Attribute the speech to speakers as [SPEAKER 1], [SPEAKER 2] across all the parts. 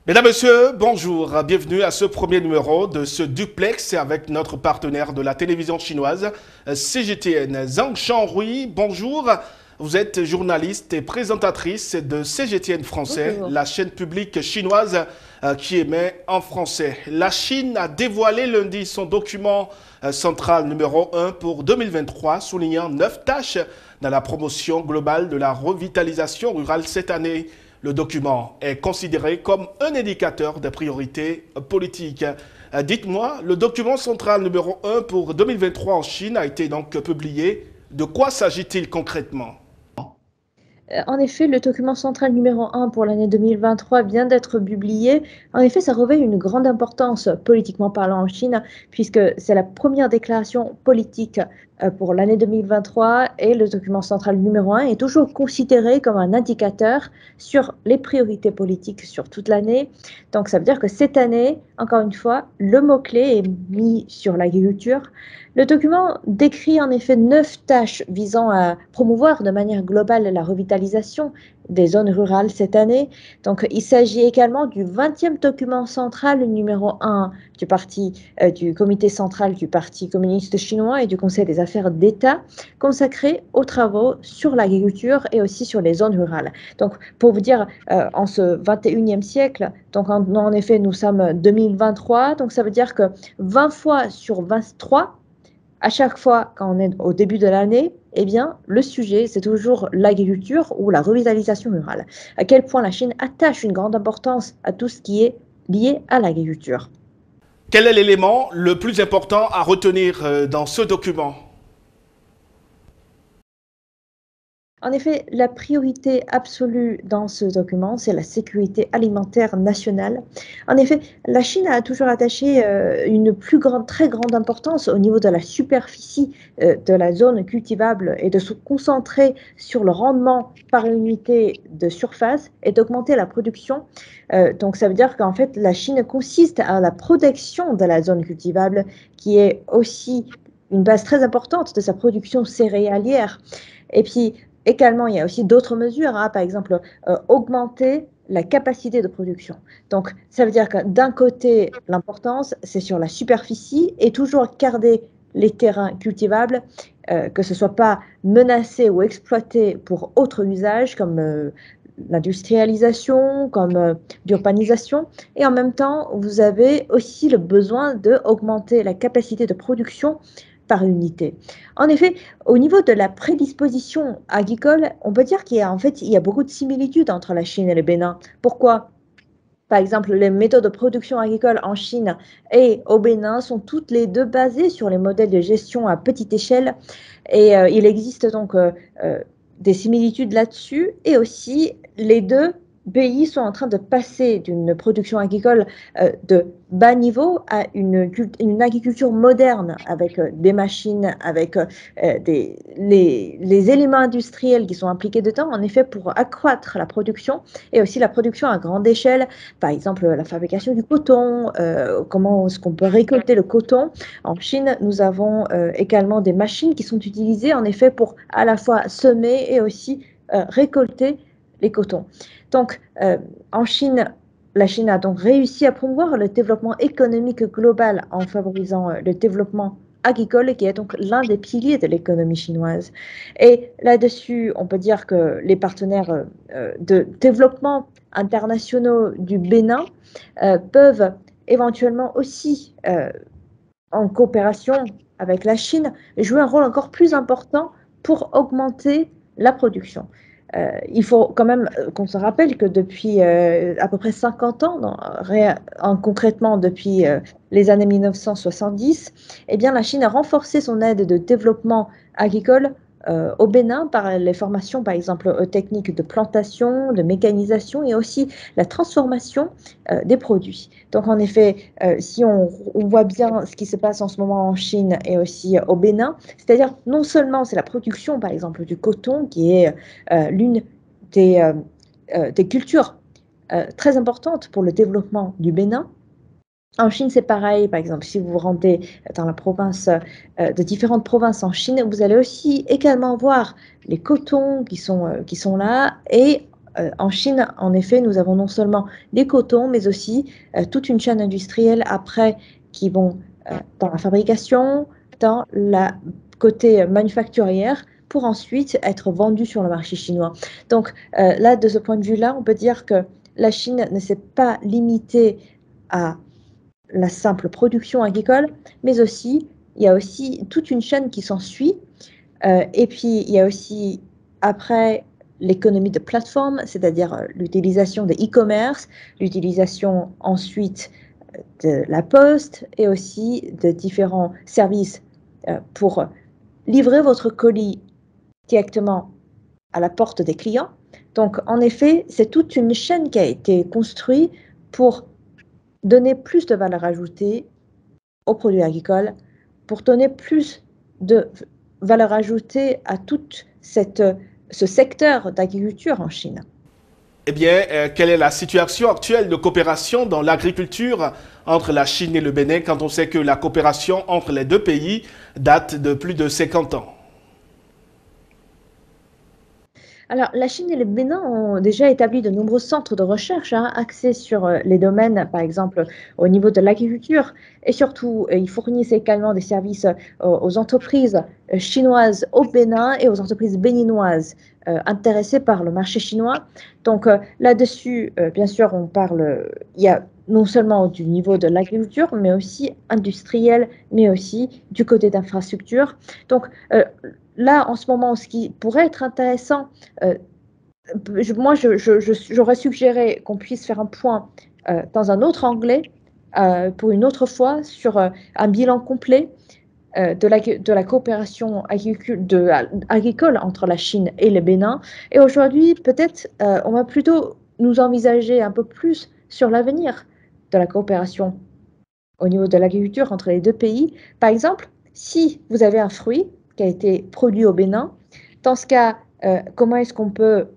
[SPEAKER 1] Mesdames, Messieurs, bonjour. Bienvenue à ce premier numéro de ce duplex avec notre partenaire de la télévision chinoise, CGTN. Zhang Shanrui, bonjour. Vous êtes journaliste et présentatrice de CGTN français,
[SPEAKER 2] Bonjour.
[SPEAKER 1] la chaîne publique chinoise qui émet en français. La Chine a dévoilé lundi son document central numéro 1 pour 2023, soulignant 9 tâches dans la promotion globale de la revitalisation rurale cette année. Le document est considéré comme un indicateur des priorités politiques. Dites-moi, le document central numéro 1 pour 2023 en Chine a été donc publié. De quoi s'agit-il concrètement?
[SPEAKER 2] En effet, le document central numéro 1 pour l'année 2023 vient d'être publié. En effet, ça revêt une grande importance politiquement parlant en Chine, puisque c'est la première déclaration politique pour l'année 2023 et le document central numéro 1 est toujours considéré comme un indicateur sur les priorités politiques sur toute l'année. Donc, ça veut dire que cette année, encore une fois, le mot-clé est mis sur l'agriculture. Le document décrit en effet 9 tâches visant à promouvoir de manière globale la revitalisation des zones rurales cette année. Donc, il s'agit également du 20e document central numéro 1 du comité central du Parti communiste chinois et du Conseil des affaires d'État consacré aux travaux sur l'agriculture et aussi sur les zones rurales. Donc, pour vous dire, en ce 21e siècle, donc en effet, nous sommes 2023, donc ça veut dire que 20 fois sur 23, à chaque fois quand on est au début de l'année, eh bien, le sujet, c'est toujours l'agriculture ou la revitalisation rurale. À quel point la Chine attache une grande importance à tout ce qui est lié à l'agriculture.
[SPEAKER 1] Quel est l'élément le plus important à retenir dans ce document?
[SPEAKER 2] En effet, la priorité absolue dans ce document, c'est la sécurité alimentaire nationale. En effet, la Chine a toujours attaché une très grande importance au niveau de la superficie de la zone cultivable et de se concentrer sur le rendement par unité de surface et d'augmenter la production. Donc, ça veut dire qu'en fait, la Chine consiste à la protection de la zone cultivable, qui est aussi une base très importante de sa production céréalière. Et puis, également, il y a aussi d'autres mesures, hein, par exemple, augmenter la capacité de production. Donc, ça veut dire que d'un côté, l'importance, c'est sur la superficie et toujours garder les terrains cultivables, que ce ne soit pas menacé ou exploité pour autre usage, comme l'industrialisation, comme l'urbanisation. Et en même temps, vous avez aussi le besoin d'augmenter la capacité de production par unité. En effet, au niveau de la prédisposition agricole, on peut dire qu'il y a beaucoup de similitudes entre la Chine et le Bénin. Pourquoi? Par exemple, les méthodes de production agricole en Chine et au Bénin sont toutes les deux basées sur les modèles de gestion à petite échelle. Et il existe donc des similitudes là-dessus. Et aussi, les deux pays sont en train de passer d'une production agricole de bas niveau à une agriculture moderne avec des machines, avec les éléments industriels qui sont impliqués dedans, en effet, pour accroître la production et aussi la production à grande échelle, par exemple la fabrication du coton, comment est-ce qu'on peut récolter le coton. En Chine, nous avons également des machines qui sont utilisées en effet pour à la fois semer et aussi récolter les cotons. Donc, en Chine, la Chine a donc réussi à promouvoir le développement économique global en favorisant le développement agricole, qui est donc l'un des piliers de l'économie chinoise. Et là-dessus, on peut dire que les partenaires de développement internationaux du Bénin peuvent éventuellement aussi, en coopération avec la Chine, jouer un rôle encore plus important pour augmenter la production. Il faut quand même qu'on se rappelle que depuis à peu près 50 ans, concrètement depuis les années 1970, eh bien, la Chine a renforcé son aide de développement agricole au Bénin par les formations, par exemple, aux techniques de plantation, de mécanisation et aussi la transformation des produits. Donc, en effet, si on voit bien ce qui se passe en ce moment en Chine et aussi au Bénin, c'est-à-dire non seulement c'est la production, par exemple, du coton qui est l'une des cultures très importantes pour le développement du Bénin. En Chine, c'est pareil. Par exemple, si vous vous rendez dans la province, de différentes provinces en Chine, vous allez aussi également voir les cotons qui sont là et en Chine, en effet, nous avons non seulement les cotons, mais aussi toute une chaîne industrielle après qui vont dans la fabrication, dans la côté manufacturière, pour ensuite être vendus sur le marché chinois. Donc là, de ce point de vue-là, on peut dire que la Chine ne s'est pas limitée à la simple production agricole, mais aussi, il y a aussi toute une chaîne qui s'ensuit. Et puis, il y a aussi, après, l'économie de plateforme, c'est-à-dire l'utilisation de e-commerce, l'utilisation ensuite de la poste et aussi de différents services pour livrer votre colis directement à la porte des clients. Donc, en effet, c'est toute une chaîne qui a été construite pour donner plus de valeur ajoutée aux produits agricoles, pour donner plus de valeur ajoutée à tout ce secteur d'agriculture en Chine.
[SPEAKER 1] Eh bien, quelle est la situation actuelle de coopération dans l'agriculture entre la Chine et le Bénin quand on sait que la coopération entre les deux pays date de plus de 50 ans?
[SPEAKER 2] Alors, la Chine et le Bénin ont déjà établi de nombreux centres de recherche axés sur les domaines, par exemple, au niveau de l'agriculture. Et surtout, ils fournissent également des services aux entreprises chinoises au Bénin et aux entreprises béninoises intéressées par le marché chinois. Donc, là-dessus, bien sûr, il y a non seulement du niveau de l'agriculture, mais aussi industriel, mais aussi du côté d'infrastructure. Donc, là, en ce moment, ce qui pourrait être intéressant, moi, j'aurais suggéré qu'on puisse faire un point dans un autre anglais pour une autre fois sur un bilan complet de la coopération agricole entre la Chine et le Bénin. Et aujourd'hui, peut-être, on va plutôt nous envisager un peu plus sur l'avenir de la coopération au niveau de l'agriculture entre les deux pays. Par exemple, si vous avez un fruit qui a été produit au Bénin, dans ce cas, comment est-ce qu'on peut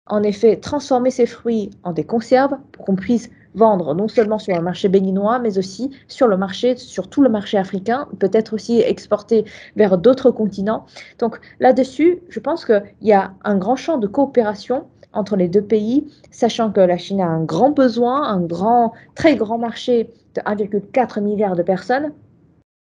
[SPEAKER 2] en effet transformer ces fruits en des conserves pour qu'on puisse vendre non seulement sur le marché béninois, mais aussi sur le marché, sur tout le marché africain, peut-être aussi exporter vers d'autres continents. Donc là-dessus, je pense qu'il y a un grand champ de coopération entre les deux pays, sachant que la Chine a un grand besoin, très grand marché de 1,4 milliard de personnes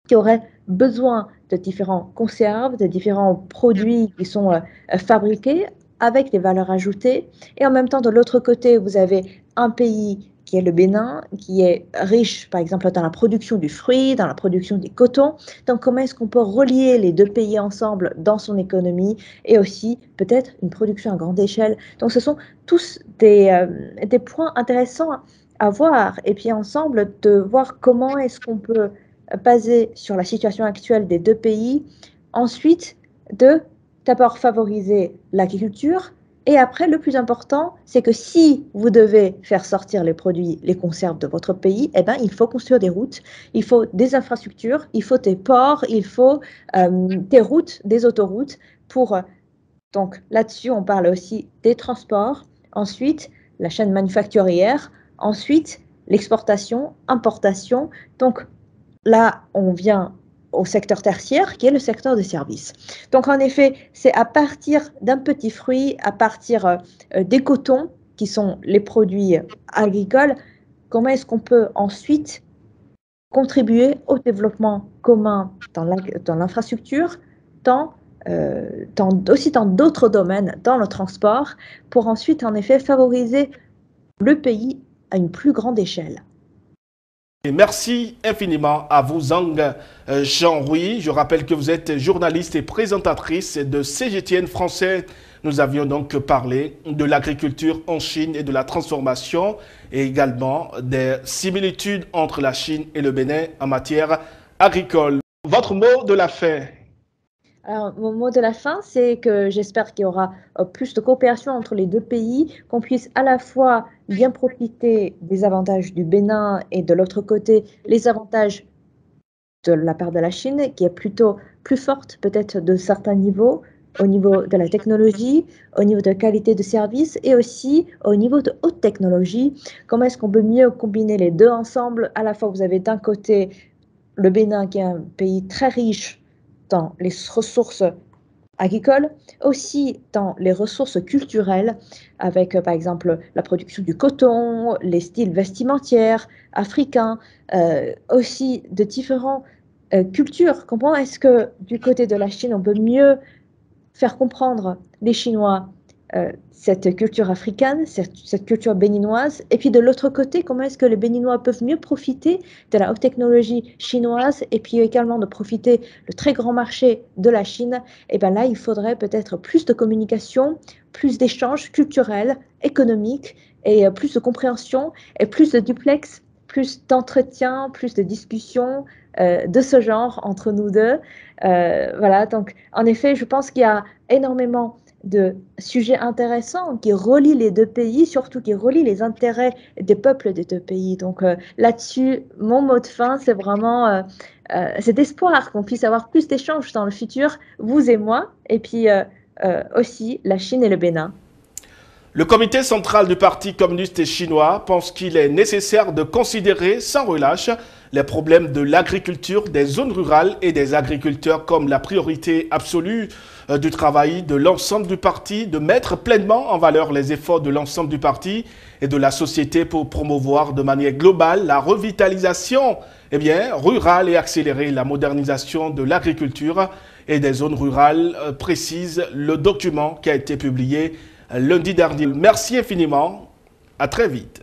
[SPEAKER 2] qui auraient besoin de différents conserves, de différents produits qui sont fabriqués avec des valeurs ajoutées. Et en même temps, de l'autre côté, vous avez un pays qui est le Bénin, qui est riche, par exemple, dans la production du fruit, dans la production des cotons. Donc, comment est-ce qu'on peut relier les deux pays ensemble dans son économie et aussi peut-être une production à grande échelle? Donc, ce sont tous des points intéressants à voir. Et puis, ensemble, de voir comment est-ce qu'on peut basé sur la situation actuelle des deux pays. Ensuite, d'abord favoriser l'agriculture. Et après, le plus important, c'est que si vous devez faire sortir les produits, les conserves de votre pays, eh ben, il faut construire des routes, il faut des infrastructures, il faut des ports, il faut des routes, des autoroutes. Donc là-dessus, on parle aussi des transports. Ensuite, la chaîne manufacturière. Ensuite, l'exportation, importation. Donc, là, on vient au secteur tertiaire, qui est le secteur des services. Donc, en effet, c'est à partir d'un petit fruit, à partir des cotons, qui sont les produits agricoles, comment est-ce qu'on peut ensuite contribuer au développement commun dans l'infrastructure, aussi dans d'autres domaines, dans le transport, pour ensuite, en effet, favoriser le pays à une plus grande échelle.
[SPEAKER 1] Et merci infiniment à vous, Zhang Jean-Rouy. Je rappelle que vous êtes journaliste et présentatrice de CGTN français. Nous avions donc parlé de l'agriculture en Chine et de la transformation et également des similitudes entre la Chine et le Bénin en matière agricole. Votre mot de la fin?
[SPEAKER 2] Alors, mon mot de la fin, c'est que j'espère qu'il y aura plus de coopération entre les deux pays, qu'on puisse à la fois bien profiter des avantages du Bénin et de l'autre côté, les avantages de la part de la Chine, qui est plutôt plus forte peut-être de certains niveaux, au niveau de la technologie, au niveau de la qualité de service et aussi au niveau de haute technologie. Comment est-ce qu'on peut mieux combiner les deux ensemble? À la fois, vous avez d'un côté le Bénin, qui est un pays très riche dans les ressources agricole, aussi dans les ressources culturelles, avec par exemple la production du coton, les styles vestimentaires africains, aussi de différentes cultures. Comment est-ce que du côté de la Chine, on peut mieux faire comprendre les Chinois cette culture africaine, cette culture béninoise, et puis de l'autre côté, comment est-ce que les Béninois peuvent mieux profiter de la haute technologie chinoise, et puis également de profiter le très grand marché de la Chine. Et bien là, il faudrait peut-être plus de communication, plus d'échanges culturels, économiques, et plus de compréhension, et plus de duplex, plus d'entretien, plus de discussions de ce genre entre nous deux. Voilà, donc en effet, je pense qu'il y a énormément de sujets intéressants qui relient les deux pays, surtout qui relient les intérêts des peuples des deux pays. Donc là-dessus, mon mot de fin, c'est vraiment cet espoir qu'on puisse avoir plus d'échanges dans le futur, vous et moi, et puis aussi la Chine et le Bénin.
[SPEAKER 1] Le comité central du Parti communiste chinois pense qu'il est nécessaire de considérer sans relâche les problèmes de l'agriculture, des zones rurales et des agriculteurs comme la priorité absolue du travail de l'ensemble du parti, de mettre pleinement en valeur les efforts de l'ensemble du parti et de la société pour promouvoir de manière globale la revitalisation rurale et accélérer la modernisation de l'agriculture et des zones rurales, précise le document qui a été publié lundi dernier. Merci infiniment. À très vite.